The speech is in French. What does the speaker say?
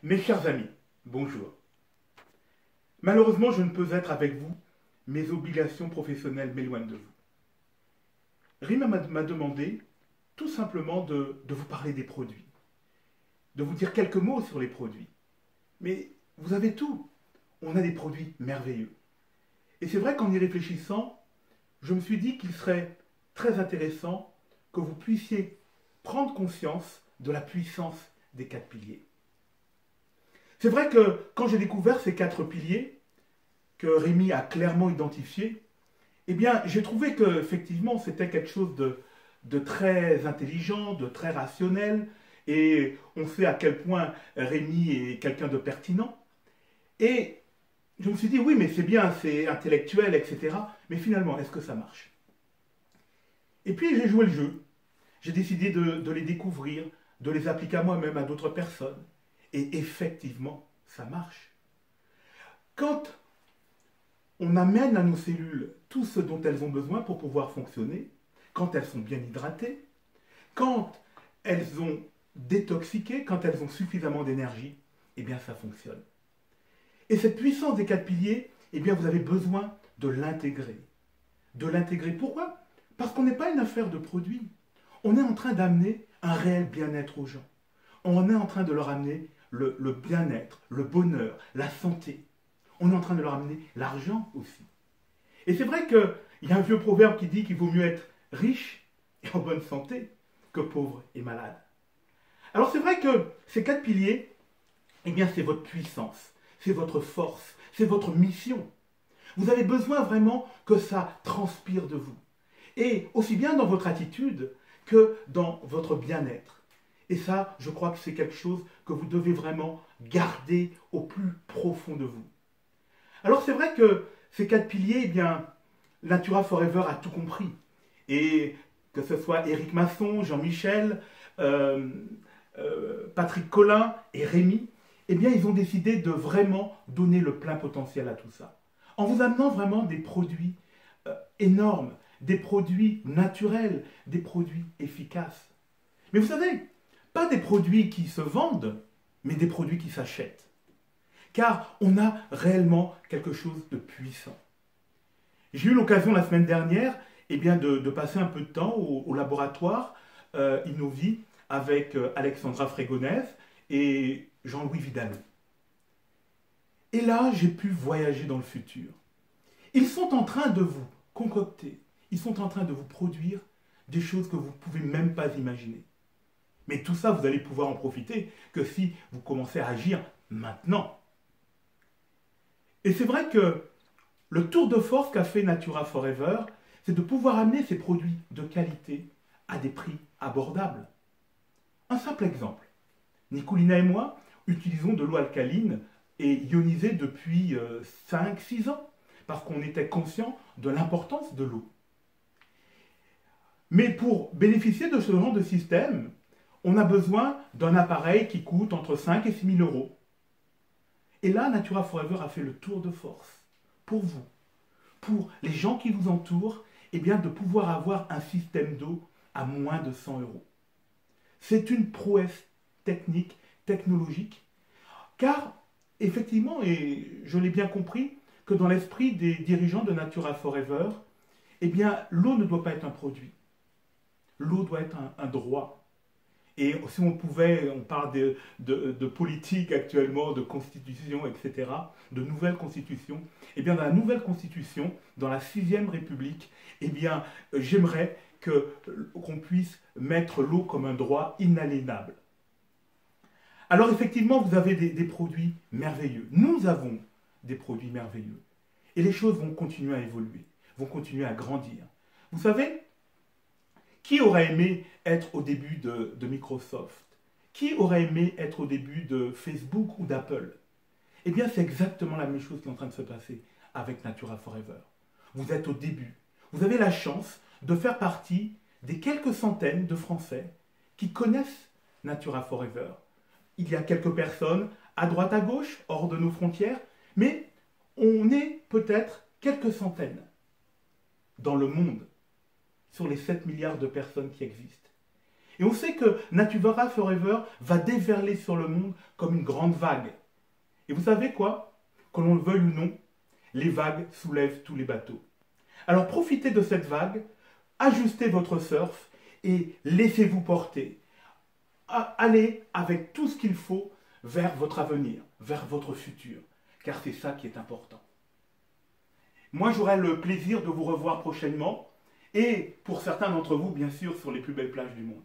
Mes chers amis, bonjour. Malheureusement, je ne peux être avec vous. Mes obligations professionnelles m'éloignent de vous. Rima m'a demandé tout simplement de vous parler des produits, de vous dire quelques mots sur les produits. Mais vous avez tout. On a des produits merveilleux. Et c'est vrai qu'en y réfléchissant, je me suis dit qu'il serait très intéressant que vous puissiez prendre conscience de la puissance des 4 piliers. C'est vrai que quand j'ai découvert ces 4 piliers, que Rémi a clairement identifiés, eh bien, j'ai trouvé que effectivement c'était quelque chose de très intelligent, de très rationnel, et on sait à quel point Rémi est quelqu'un de pertinent. Et je me suis dit, oui, mais c'est bien, c'est intellectuel, etc. Mais finalement, est-ce que ça marche? Et puis j'ai joué le jeu. J'ai décidé de les découvrir, de les appliquer à moi-même, à d'autres personnes. Et effectivement, ça marche. Quand on amène à nos cellules tout ce dont elles ont besoin pour pouvoir fonctionner, quand elles sont bien hydratées, quand elles ont détoxiqué, quand elles ont suffisamment d'énergie, eh bien ça fonctionne. Et cette puissance des 4 piliers, eh bien vous avez besoin de l'intégrer. De l'intégrer. Pourquoi? Parce qu'on n'est pas une affaire de produits. On est en train d'amener un réel bien-être aux gens. On est en train de leur amener le bien-être, le bonheur, la santé. On est en train de leur amener l'argent aussi. Et c'est vrai qu'il y a un vieux proverbe qui dit qu'il vaut mieux être riche et en bonne santé que pauvre et malade. Alors c'est vrai que ces 4 piliers, eh bien c'est votre puissance, c'est votre force, c'est votre mission. Vous avez besoin vraiment que ça transpire de vous. Et aussi bien dans votre attitude que dans votre bien-être. Et ça, je crois que c'est quelque chose que vous devez vraiment garder au plus profond de vous. Alors c'est vrai que ces 4 piliers, eh bien, Natura Forever a tout compris. Et que ce soit Éric Masson, Jean-Michel, Patrick Collin et Rémi, eh bien, ils ont décidé de vraiment donner le plein potentiel à tout ça. En vous amenant vraiment des produits énormes, des produits naturels, des produits efficaces. Mais vous savez, pas des produits qui se vendent, mais des produits qui s'achètent. Car on a réellement quelque chose de puissant. J'ai eu l'occasion la semaine dernière eh bien, de passer un peu de temps au laboratoire Innovi avec Alexandra Frégonès et Jean-Louis Vidalon. Et là, j'ai pu voyager dans le futur. Ils sont en train de vous concocter, ils sont en train de vous produire des choses que vous ne pouvez même pas imaginer. Mais tout ça, vous allez pouvoir en profiter que si vous commencez à agir maintenant. Et c'est vrai que le tour de force qu'a fait Natura Forever, c'est de pouvoir amener ces produits de qualité à des prix abordables. Un simple exemple. Nicolina et moi utilisons de l'eau alcaline et ionisée depuis 5-6 ans, parce qu'on était conscient de l'importance de l'eau. Mais pour bénéficier de ce genre de système, on a besoin d'un appareil qui coûte entre 5 et 6 000 euros. Et là, Natura Forever a fait le tour de force pour vous, pour les gens qui vous entourent, eh bien, de pouvoir avoir un système d'eau à moins de 100 euros. C'est une prouesse technique, technologique, car effectivement, et je l'ai bien compris, que dans l'esprit des dirigeants de Natura Forever, eh bien, l'eau ne doit pas être un produit. L'eau doit être un droit. Et si on pouvait, on parle de politique actuellement, de constitution, etc., de nouvelle constitution, eh bien, dans la nouvelle constitution, dans la 6e République, eh bien, j'aimerais qu'on puisse mettre l'eau comme un droit inaliénable. Alors, effectivement, vous avez des produits merveilleux. Nous avons des produits merveilleux. Et les choses vont continuer à évoluer, vont continuer à grandir. Vous savez, qui aurait aimé être au début de Microsoft? Qui aurait aimé être au début de Facebook ou d'Apple? Eh bien, c'est exactement la même chose qui est en train de se passer avec Natura Forever. Vous êtes au début. Vous avez la chance de faire partie des quelques centaines de Français qui connaissent Natura Forever. Il y a quelques personnes à droite à gauche, hors de nos frontières, mais on est peut-être quelques centaines dans le monde sur les 7 milliards de personnes qui existent. Et on sait que Natura Forever va déverler sur le monde comme une grande vague. Et vous savez quoi? Que l'on le veuille ou non, les vagues soulèvent tous les bateaux. Alors profitez de cette vague, ajustez votre surf et laissez-vous porter. Allez avec tout ce qu'il faut vers votre avenir, vers votre futur, car c'est ça qui est important. Moi, j'aurai le plaisir de vous revoir prochainement, et pour certains d'entre vous, bien sûr, sur les plus belles plages du monde.